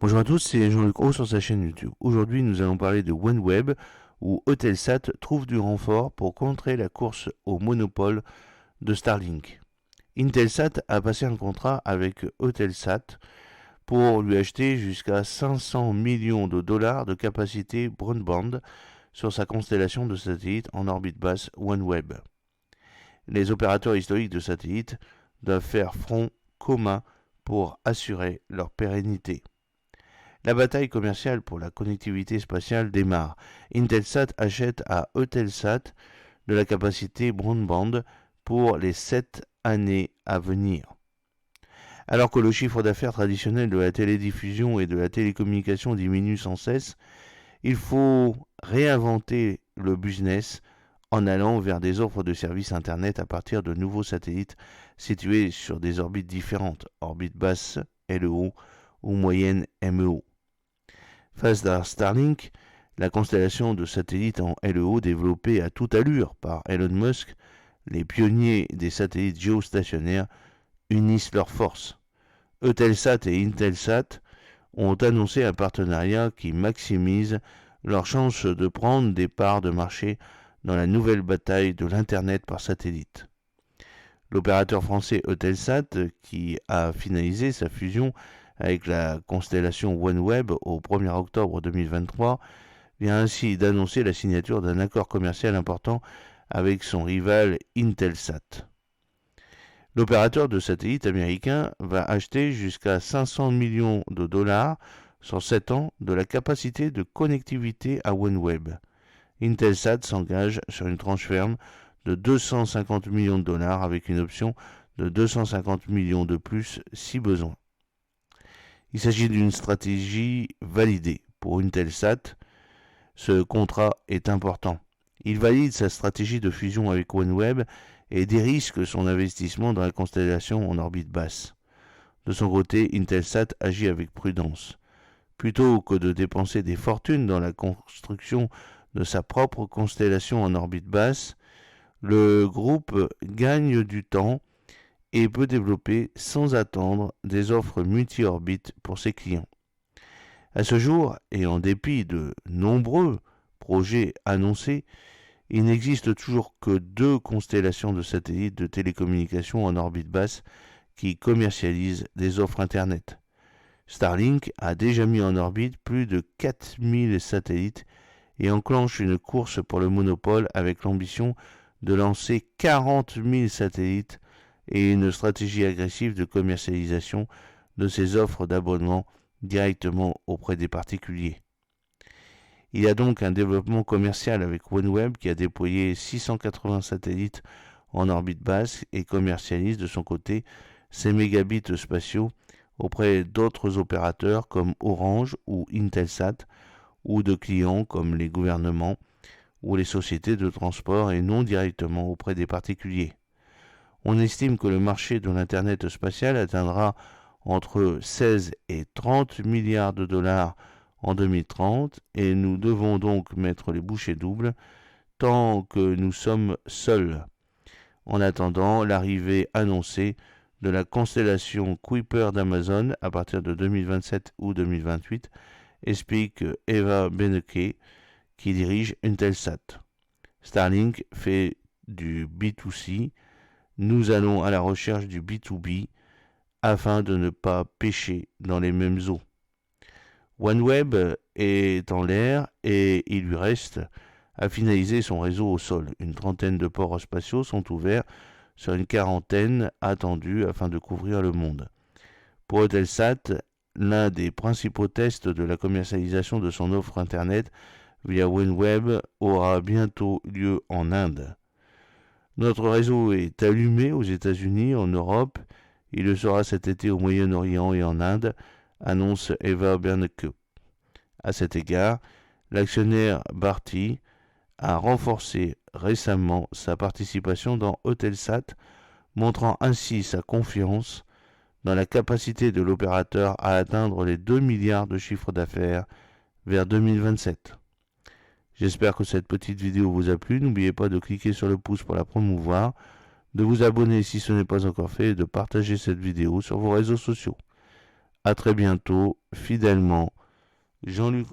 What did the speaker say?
Bonjour à tous, c'est Jean-Luc Roux sur sa chaîne YouTube. Aujourd'hui, nous allons parler de OneWeb, où Eutelsat trouve du renfort pour contrer la course au monopole de Starlink. Intelsat a passé un contrat avec Eutelsat pour lui acheter jusqu'à 500 millions de dollars de capacité broadband sur sa constellation de satellites en orbite basse OneWeb. Les opérateurs historiques de satellites doivent faire front commun pour assurer leur pérennité. La bataille commerciale pour la connectivité spatiale démarre. Intelsat achète à Eutelsat de la capacité broadband pour les 7 années à venir. Alors que le chiffre d'affaires traditionnel de la télédiffusion et de la télécommunication diminue sans cesse, il faut réinventer le business en allant vers des offres de services Internet à partir de nouveaux satellites situés sur des orbites différentes, orbite basse LEO ou moyenne MEO. Face à Starlink, la constellation de satellites en LEO développée à toute allure par Elon Musk, les pionniers des satellites géostationnaires unissent leurs forces. Eutelsat et Intelsat ont annoncé un partenariat qui maximise leurs chances de prendre des parts de marché dans la nouvelle bataille de l'Internet par satellite. L'opérateur français Eutelsat, qui a finalisé sa fusion avec la constellation OneWeb au 1er octobre 2023, vient ainsi d'annoncer la signature d'un accord commercial important avec son rival Intelsat. L'opérateur de satellites américain va acheter jusqu'à 500 millions de dollars sur 7 ans de la capacité de connectivité à OneWeb. Intelsat s'engage sur une tranche ferme de 250 millions de dollars avec une option de 250 millions de plus si besoin. Il s'agit d'une stratégie validée. Pour Intelsat, ce contrat est important. Il valide sa stratégie de fusion avec OneWeb et dérisque son investissement dans la constellation en orbite basse. De son côté, Intelsat agit avec prudence. Plutôt que de dépenser des fortunes dans la construction de sa propre constellation en orbite basse, le groupe gagne du temps et peut développer sans attendre des offres multi-orbites pour ses clients. À ce jour, et en dépit de nombreux projets annoncés, il n'existe toujours que 2 constellations de satellites de télécommunications en orbite basse qui commercialisent des offres Internet. Starlink a déjà mis en orbite plus de 4000 satellites et enclenche une course pour le monopole avec l'ambition de lancer 40 000 satellites et une stratégie agressive de commercialisation de ses offres d'abonnement directement auprès des particuliers. Il y a donc un développement commercial avec OneWeb qui a déployé 680 satellites en orbite basse et commercialise de son côté ses mégabits spatiaux auprès d'autres opérateurs comme Orange ou Intelsat ou de clients comme les gouvernements ou les sociétés de transport et non directement auprès des particuliers. On estime que le marché de l'Internet spatial atteindra entre 16 et 30 milliards de dollars en 2030 et nous devons donc mettre les bouchées doubles tant que nous sommes seuls. En attendant l'arrivée annoncée de la constellation Kuiper d'Amazon à partir de 2027 ou 2028, explique Eva Benneke qui dirige Intelsat. Starlink fait du B2C, nous allons à la recherche du B2B afin de ne pas pêcher dans les mêmes eaux. OneWeb est en l'air et il lui reste à finaliser son réseau au sol. Une trentaine de ports spatiaux sont ouverts sur une quarantaine attendus afin de couvrir le monde. Pour Eutelsat, l'un des principaux tests de la commercialisation de son offre Internet via OneWeb aura bientôt lieu en Inde. Notre réseau est allumé aux États-Unis, en Europe. Il le sera cet été au Moyen-Orient et en Inde, annonce Eva Berneke. À cet égard, l'actionnaire Bharti a renforcé récemment sa participation dans Eutelsat, montrant ainsi sa confiance dans la capacité de l'opérateur à atteindre les 2 milliards de chiffre d'affaires vers 2027. J'espère que cette petite vidéo vous a plu. N'oubliez pas de cliquer sur le pouce pour la promouvoir, de vous abonner si ce n'est pas encore fait et de partager cette vidéo sur vos réseaux sociaux. À très bientôt, fidèlement, Jean-Luc